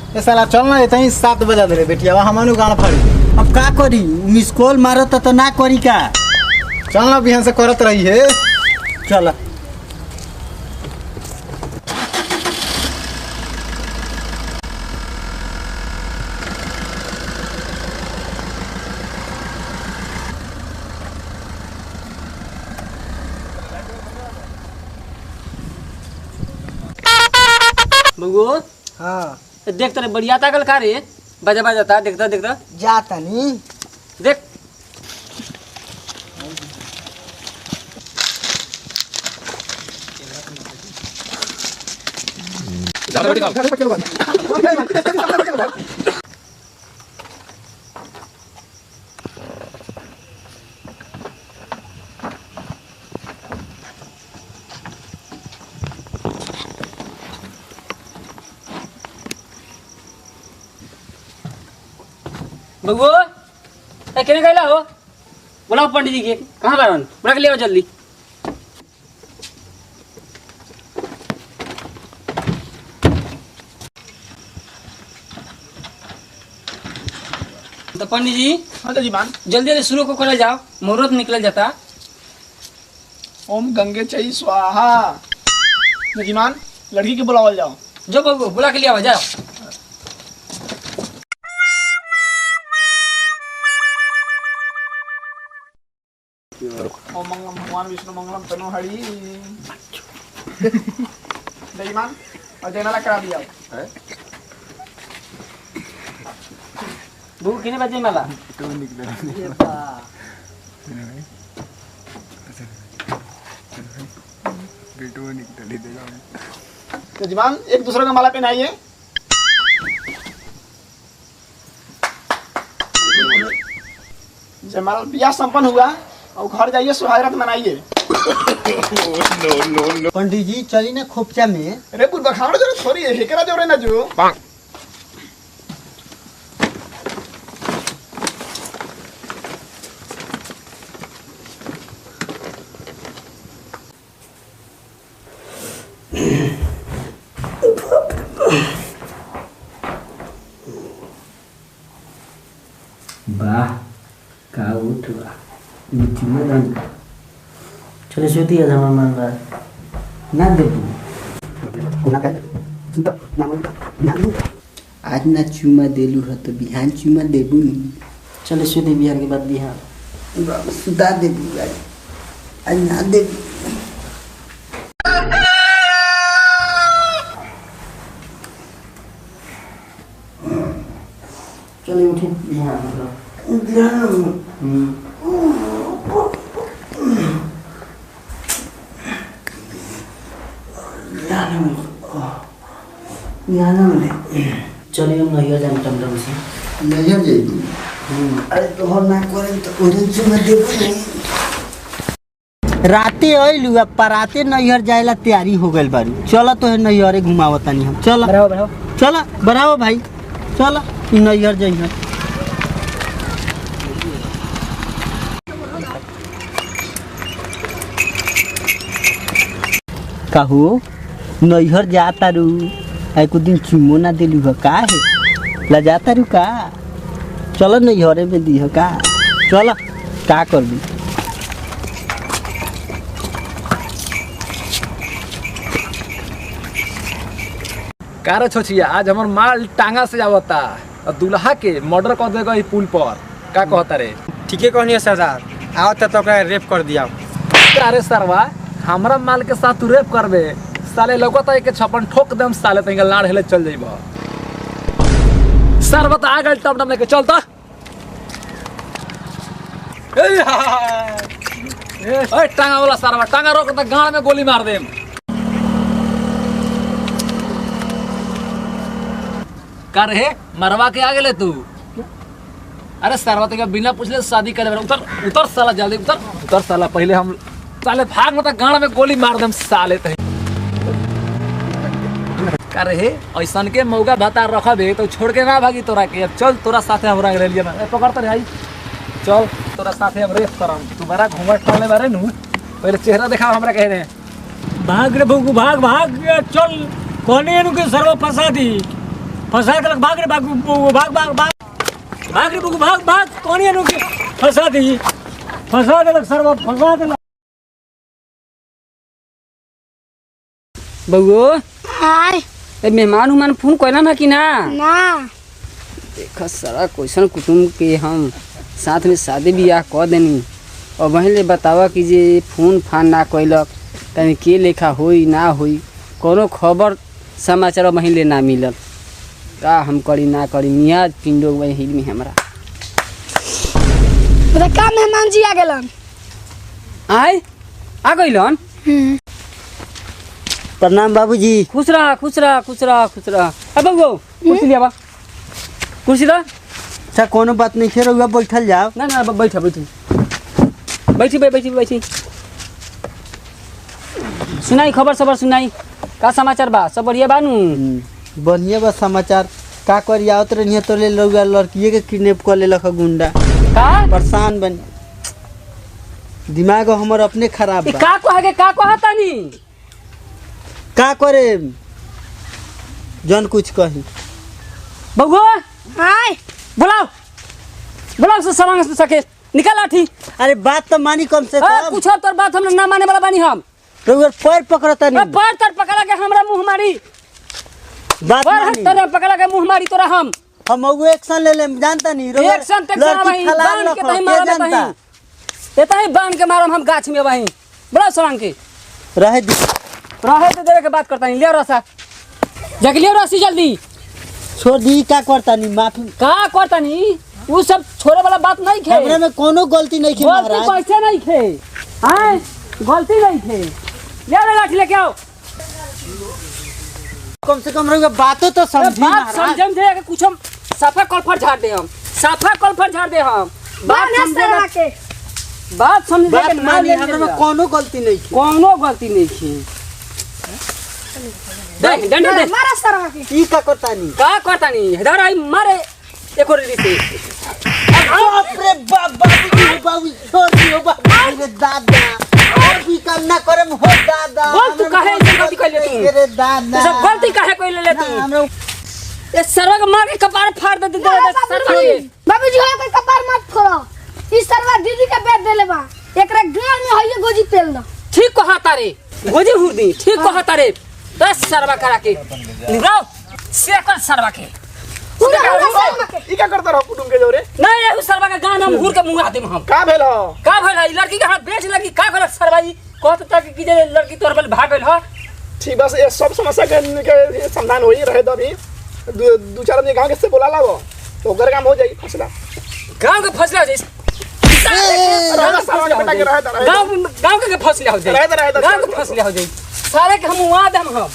ए साला चल ना इतनी 7 बजा दे रे बेटिया हमनु गान फाड़ी। अब का करी मिस कॉल मारत त ना करी का। चल ना बिहान से करत रही है। चल बगो हाँ देख तेरे बढ़िया ताकल का रे बजा बजाता देखता देखता जाता नी देख बगो कहने गया हो बुलाओ पंडित जी के कहाँ बारन बुला के ले आओ जल्दी। तो पंडित जी हाँ जजीमान जल्दी जल्दी शुरू को कर जाओ मुहूर्त निकल जाता। ओम गंगे चई स्वाहा। जजीमान लड़की के बुलावल जाओ। जो बगो बुला के ले आओ जाओ। ओम मंगलम भगवान विष्णु मंगलम तनो हरि। जजीमान और जयमाला करा दिया। बगो कितने बजे माला जजीमान एक दूसरे का माला पहनाइए। जयमाला ब्याह संपन्न हुआ और घर जाइए सुहागरात मनाइए। पंडित जी चली ना खोपचा में। अरे पूर्वा खावड़ जरूरत थोड़ी है हेकरा जोरे ना जो। वाह का उठवा मिठी में चले सोती है जमा मान रहा ना देबू आज ना चुमा देलू है तो बिहान चुमा देबू नहीं। चले सोती बिहान के बाद बिहान सुधा देबू आज ना देबू। चले उठे बिहान चलिए हम नैया जाए टमटम से नैया जाएगी। अरे तो हम ना करें तो उधर में देखो नहीं। राते आइलू अब पराते नैहर जाएला तैयारी हो गइल बारू। चल तो है नैहरे घुमावतानी हम। चल बढ़ाओ बढ़ाओ चल बढ़ाओ भाई चल नैहर जाइए। कहू नैहर जाता रू एक दिन चुमो ना दिलू है का है ला जाता रू का। चल नैहरे में दी है का। चल का कर दी कार छोचिया आज हमार माल टांगा से आवता और दूल्हा के मर्डर कर देगा ई पुल पर का कहता रे। ठीके कहनी है सरदार आवत तो ओकरा रेप कर दिया। अरे सरवा हमरा माल के साथ तू रेप करबे साले लगता है के छपन ठोक देम साले तंग लाड़ हेले चल जाइबो। सरवा तो आ गल टमटम लेके चलता। ए टांगा वाला सरवा टांगा रोक त गाड़ में गोली मार देम। कर हे मरवा के आ गेले तू। अरे सरवा तक बिना पूछले शादी करे उतर उतर साला जल्दी उतर उतर साला पहले हम साले भाग मत गाड़ में गोली मार देम साले तही। करे हे ऐसन के मौका भाता रखबे तो छोड़ के ना भागी तोरा के। अब चल तोरा साथे हमरा ले लिया ना पकड़त रे भाई चल तोरा साथे हम रेस करम। तू बड़ा घूमट टले बारे नु पहले चेहरा दिखाओ हमरा कहने। भाग रे बबू भाग भाग चल कोने नु के सरवा फंसा दी। फंसा के भाग रे भाग भाग भाग भाग भाग रे बुगु भाग भाग कौन है रुके फंसा दी फंसा देलक सरवा फंसा देलक बउओ हाय ए मेहमान उमान फोन कइला ना कि ना ना देख सारा क्वेश्चन कुटुंब के हम साथ में शादी ब्याह कर देनी और वहीं ले बतावा कि जे फोन फान ना कैलक कहीं के लेखा होई ना होई कोनो खबर समाचार वहीं ले ना मिलल का हम करी ना करी मियाज पिंडो वहीं में हमरा तो का मेहमान जी आ गेलन आय आ गइलन प्रणाम बाबूजी। खुश रहा खुश रहा खुश रहा खुश रहा अब बउओ कुर्सी लिया बा कुर्सी दा अच्छा कोनो बात नहीं है रउआ बैठल जाओ। ना ना बैठा बैठी बैठी बैठी बैठी सुनाई खबर सबर सुनाई का समाचार बा सब बढ़िया बानू बढ़िया बा समाचार का करी आवत रही तो ले रउआ लड़किए के किडनैप कर लेलक गुंडा का परेशान बन दिमाग हमर अपने खराब बा। का कहे का कहतानी का करे जन कुछ कही बउआ हाय बुलाओ बुलाओ से सामान से सके निकाल लाठी अरे बात तो मानी कम से कम। पूछो तोर बात हम ना माने वाला बानी हम रउआ पैर पकड़ता नहीं पैर तर पकड़ा के हमरा मुंह मारी बात पैर मानी तर पकड़ा के मुंह मारी तोरा हम वो एक्शन ले ले जानता नहीं रउआ एक्शन टेक्शन लड़की वही फलान बांध के लखो, तही के मारब जानता तही एतही बांध के मारब हम गाछ में वही बुलाओ सामान के रहे दी रहे तो देवे के बात करता नहीं ले रसा जाके ले रसी जल्दी छोड़ दी का करता नहीं माफी का करता नहीं वो सब छोड़े वाला बात नहीं खे हमरा में कोनो गलती नहीं की गलती महाराज। कैसे नहीं खे हैं गलती नहीं खे ले रे लाठी लेके आओ कम से कम रउआ बातों तो समझी बात महाराज। समझम दे कि कुछ हम साफा कलफर झाड़ दे हम साफा कलफर झाड़ दे हम बात समझे के बात समझे बात के ना मानी ले हमरा में कोनो गलती नहीं की। कोनो गलती नहीं खे दे डंडा दे मारा सरवा के ई का करता नहीं का करता नहीं इधर आई मारे एको रीति से बाप रे बाप बाबू छोड़ दियो बाप रे दादा और भी काम ना करम हो दादा बोल तू काहे ऐसे गलती कर ले तू रे दादा तो सब गलती काहे कोई ले तू हमरा ये सरवा के मार के कपार फाड़ दे बाबूजी हो के कपार मत फोड़ो इस सरवा दीदी के बेच देले बा एकरा गांव में होइए गोजी तेल दो ठीक कहता रे गोजी हुर्दी ठीक कहता रे दस सरवा करा के निभाओ सेकंड सरवा के ई क्या करता रहो कुटुंब के जोरे नहीं ये सरवा के गान हम हुर के मुंगा देम हम का भेल हो का भइल है लड़की के हाथ बेच लगी का भइल सरवा जी कहत तक कि जे लड़की तोर बल भाग गइल ह ठीक बस ये सब समस्या के समाधान होई रहे तो अभी दो चार आदमी गांव के से बुला लाओ तो घर काम हो जाई फैसला गांव के फसला हो जाए रहे गांव के फसला हो जाए रहे गांव के फसला हो जाए सारे के हम वहां दम हम